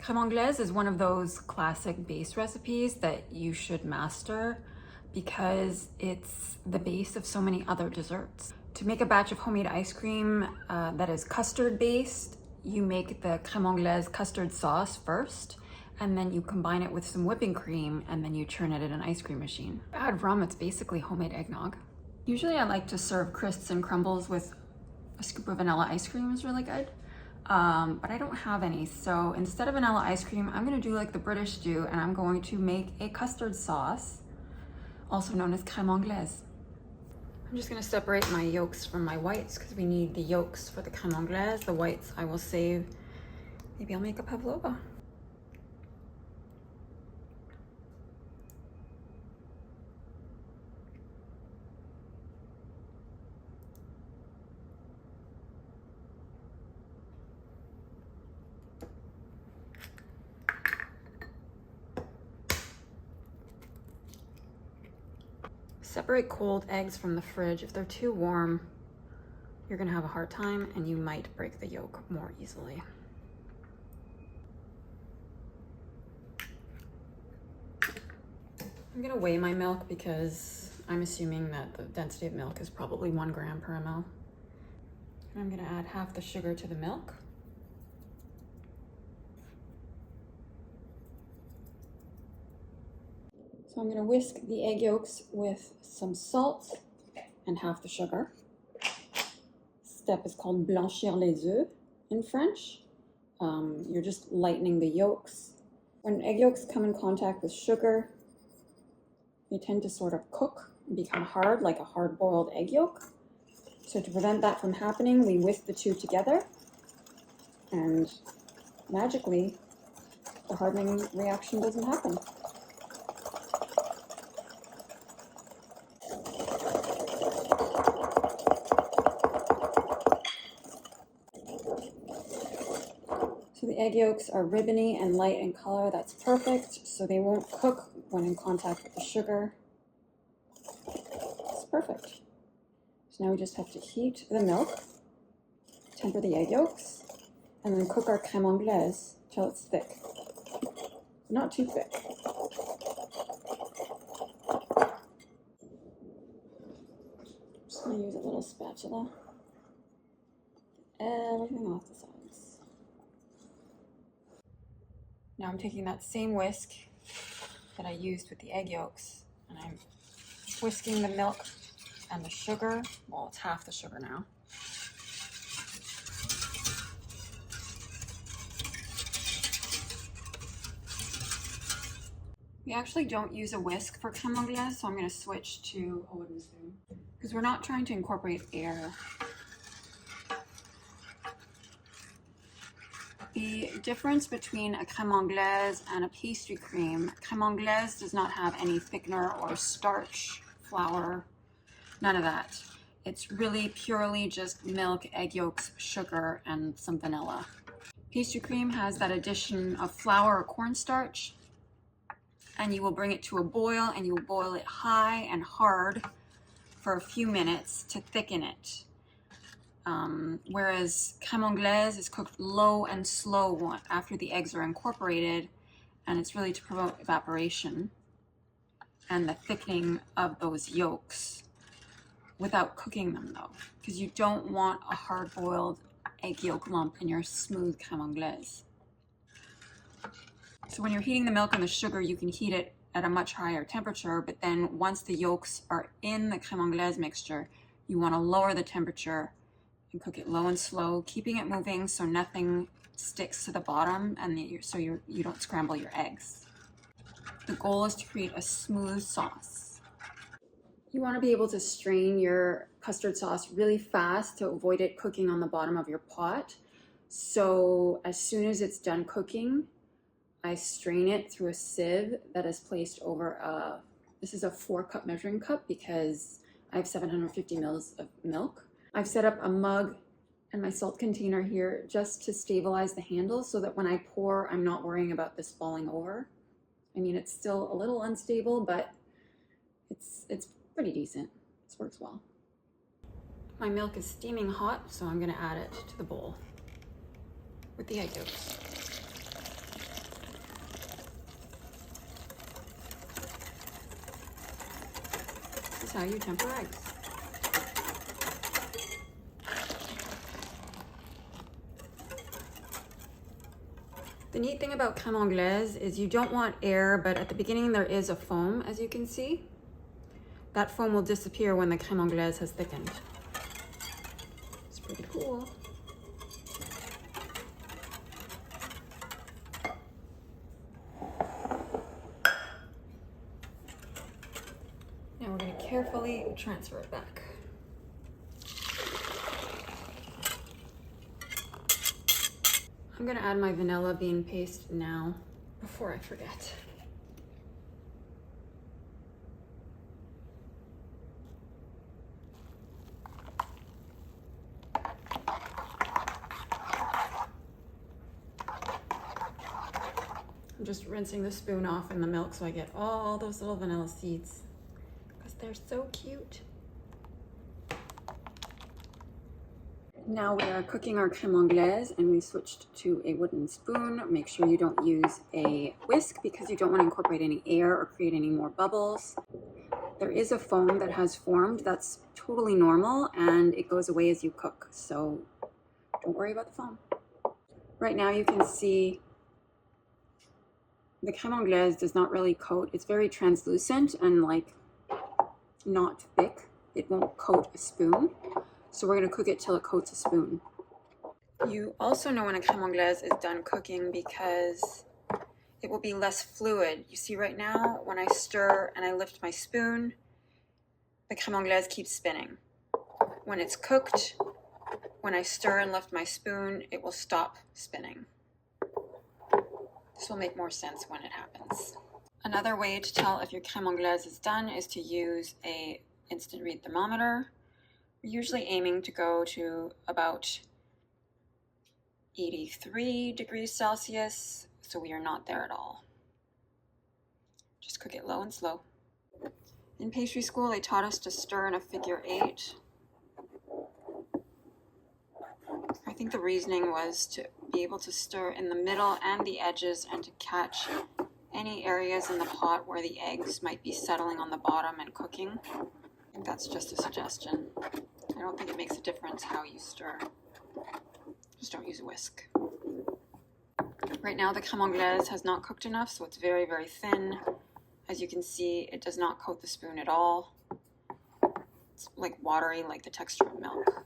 Crème Anglaise is one of those classic base recipes that you should master because it's the base of so many other desserts. To make a batch of homemade ice cream that is custard based, you make the Crème Anglaise custard sauce first, and then you combine it with some whipping cream, and then you churn it in an ice cream machine. Add rum, it's basically homemade eggnog. Usually I like to serve crisps and crumbles with a scoop of vanilla ice cream is really good. But I don't have any, so instead of vanilla ice cream, I'm gonna do like the British do, and I'm going to make a custard sauce, also known as Crème Anglaise. I'm just gonna separate my yolks from my whites because we need the yolks for the Crème Anglaise. The whites I will save. Maybe I'll make a pavlova. Separate cold eggs from the fridge. If they're too warm, you're gonna have a hard time and you might break the yolk more easily. I'm gonna weigh my milk because I'm assuming that the density of milk is probably 1 gram per ml. And I'm gonna add half the sugar to the milk. So I'm gonna whisk the egg yolks with some salt and half the sugar. This step is called blanchir les oeufs in French. You're just lightening the yolks. When egg yolks come in contact with sugar, they tend to sort of cook and become hard, like a hard-boiled egg yolk. So to prevent that from happening, we whisk the two together, and magically, the hardening reaction doesn't happen. So the egg yolks are ribbony and light in color. That's perfect, so they won't cook when in contact with the sugar. It's perfect. So now we just have to heat the milk, temper the egg yolks, and then cook our crème anglaise till it's thick. Not too thick. Just gonna use a little spatula. Everything off the sides. Now I'm taking that same whisk that I used with the egg yolks, and I'm whisking the milk and the sugar. Well, it's half the sugar now. We actually don't use a whisk for crème anglaise, so I'm going to switch to a wooden spoon because we're not trying to incorporate air. The difference between a crème anglaise and a pastry cream, crème anglaise does not have any thickener or starch, flour, none of that. It's really purely just milk, egg yolks, sugar, and some vanilla. Pastry cream has that addition of flour or cornstarch, and you will bring it to a boil, and you will boil it high and hard for a few minutes to thicken it. Whereas crème anglaise is cooked low and slow after the eggs are incorporated, and it's really to promote evaporation and the thickening of those yolks without cooking them though, because you don't want a hard-boiled egg yolk lump in your smooth crème anglaise. So when you're heating the milk and the sugar, you can heat it at a much higher temperature, but then once the yolks are in the crème anglaise mixture, you want to lower the temperature and cook it low and slow, keeping it moving so nothing sticks to the bottom and so you don't scramble your eggs. The goal is to create a smooth sauce. You want to be able to strain your custard sauce really fast to avoid it cooking on the bottom of your pot. So as soon as it's done cooking, I strain it through a sieve that is placed over this is a 4-cup measuring cup because I have 750 mils of milk. I've set up a mug and my salt container here just to stabilize the handle so that when I pour, I'm not worrying about this falling over. I mean, it's still a little unstable, but it's pretty decent. This works well. My milk is steaming hot, so I'm gonna add it to the bowl with the egg yolks. how you temper eggs. The neat thing about crème anglaise is you don't want air, but at the beginning there is a foam, as you can see. That foam will disappear when the crème anglaise has thickened. It's pretty cool. Now we're going to carefully transfer it back. I'm going to add my vanilla bean paste now before I forget. I'm just rinsing the spoon off in the milk so I get all those little vanilla seeds because they're so cute. Now we are cooking our crème anglaise and we switched to a wooden spoon. Make sure you don't use a whisk because you don't want to incorporate any air or create any more bubbles. There is a foam that has formed. That's totally normal and it goes away as you cook. So don't worry about the foam. Right now you can see the crème anglaise does not really coat. It's very translucent and like not thick. It won't coat a spoon. So we're going to cook it till it coats a spoon. You also know when a crème anglaise is done cooking because it will be less fluid. You see right now when I stir and I lift my spoon, the crème anglaise keeps spinning. When it's cooked, when I stir and lift my spoon, it will stop spinning. This will make more sense when it happens. Another way to tell if your crème anglaise is done is to use a instant read thermometer. We're usually aiming to go to about 83 degrees Celsius, so we are not there at all. Just cook it low and slow. In pastry school, they taught us to stir in a figure 8. I think the reasoning was to be able to stir in the middle and the edges and to catch any areas in the pot where the eggs might be settling on the bottom and cooking. I think that's just a suggestion. I don't think it makes a difference how you stir. Just don't use a whisk. Right now the crème anglaise has not cooked enough, so it's very, very thin. As you can see, it does not coat the spoon at all. It's like watery, like the texture of milk.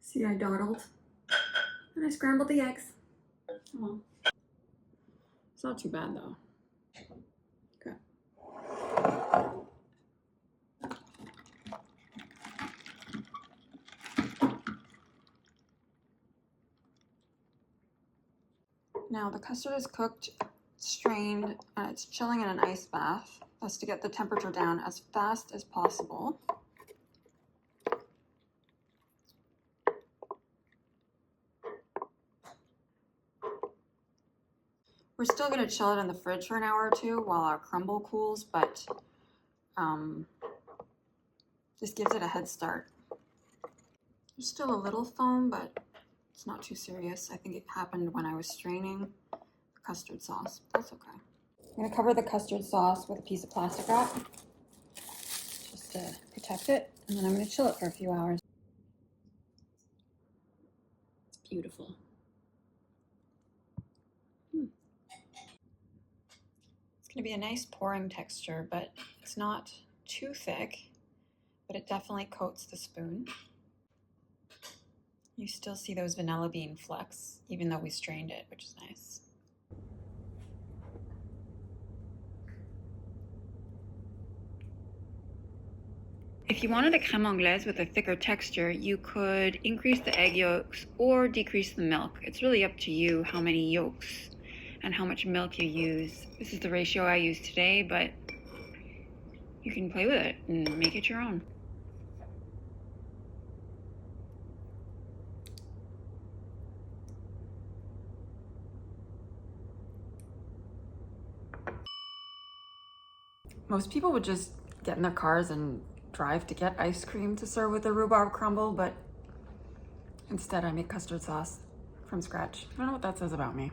See, I dawdled and I scrambled the eggs. Oh. It's not too bad though. Okay. Now the custard is cooked, strained, and it's chilling in an ice bath. That's to get the temperature down as fast as possible. We're still going to chill it in the fridge for an hour or two while our crumble cools, but this gives it a head start. There's still a little foam, but it's not too serious. I think it happened when I was straining the custard sauce. That's okay. I'm going to cover the custard sauce with a piece of plastic wrap just to protect it, and then I'm going to chill it for a few hours. It's beautiful. It's going to be a nice pouring texture, but it's not too thick, but it definitely coats the spoon. You still see those vanilla bean flecks, even though we strained it, which is nice. If you wanted a crème anglaise with a thicker texture, you could increase the egg yolks or decrease the milk. It's really up to you how many yolks and how much milk you use. This is the ratio I use today, but you can play with it and make it your own. Most people would just get in their cars and drive to get ice cream to serve with a rhubarb crumble, but instead I make custard sauce from scratch. I don't know what that says about me.